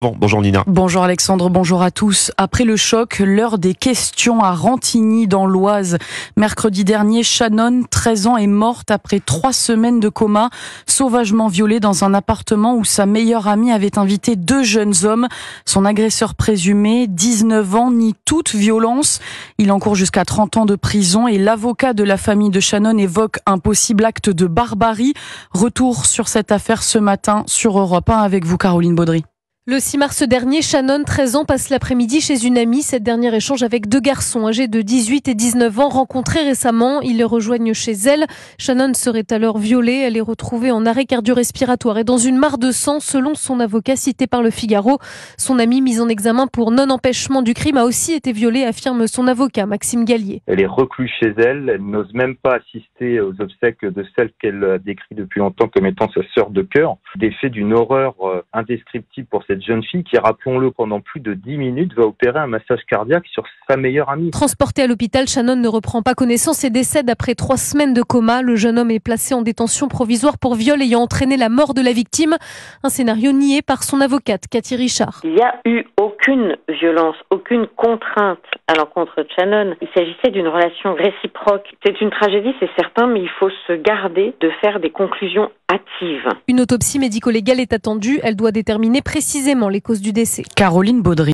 Bon, bonjour Nina. Bonjour Alexandre, bonjour à tous. Après le choc, l'heure des questions à Rantigny dans l'Oise. Mercredi dernier, Shannon, 13 ans, est morte après 3 semaines de coma, sauvagement violée dans un appartement où sa meilleure amie avait invité 2 jeunes hommes. Son agresseur présumé, 19 ans, nie toute violence. Il encourt jusqu'à 30 ans de prison et l'avocat de la famille de Shannon évoque un possible acte de barbarie. Retour sur cette affaire ce matin sur Europe 1 avec vous, Caroline Baudry. Le 6 mars dernier, Shannon, 13 ans, passe l'après-midi chez une amie. Cette dernière échange avec 2 garçons âgés de 18 et 19 ans rencontrés récemment. Ils les rejoignent chez elle. Shannon serait alors violée. Elle est retrouvée en arrêt cardio-respiratoire et dans une mare de sang, selon son avocat cité par le Figaro. Son amie, mise en examen pour non-empêchement du crime, a aussi été violée, affirme son avocat, Maxime Gallier. Elle est recluse chez elle. Elle n'ose même pas assister aux obsèques de celle qu'elle décrit depuis longtemps comme étant sa sœur de cœur. Des faits d'une horreur indescriptible pour cette jeune fille qui, rappelons-le, pendant plus de 10 minutes va opérer un massage cardiaque sur sa meilleure amie. Transportée à l'hôpital, Shannon ne reprend pas connaissance et décède après 3 semaines de coma. Le jeune homme est placé en détention provisoire pour viol ayant entraîné la mort de la victime. Un scénario nié par son avocate, Cathy Richard. Il n'y a eu aucune violence, aucune contrainte à l'encontre de Shannon. Il s'agissait d'une relation réciproque. C'est une tragédie, c'est certain, mais il faut se garder de faire des conclusions hâtives. Une autopsie médico-légale est attendue. Elle doit déterminer précisément les causes du décès. Caroline Baudry.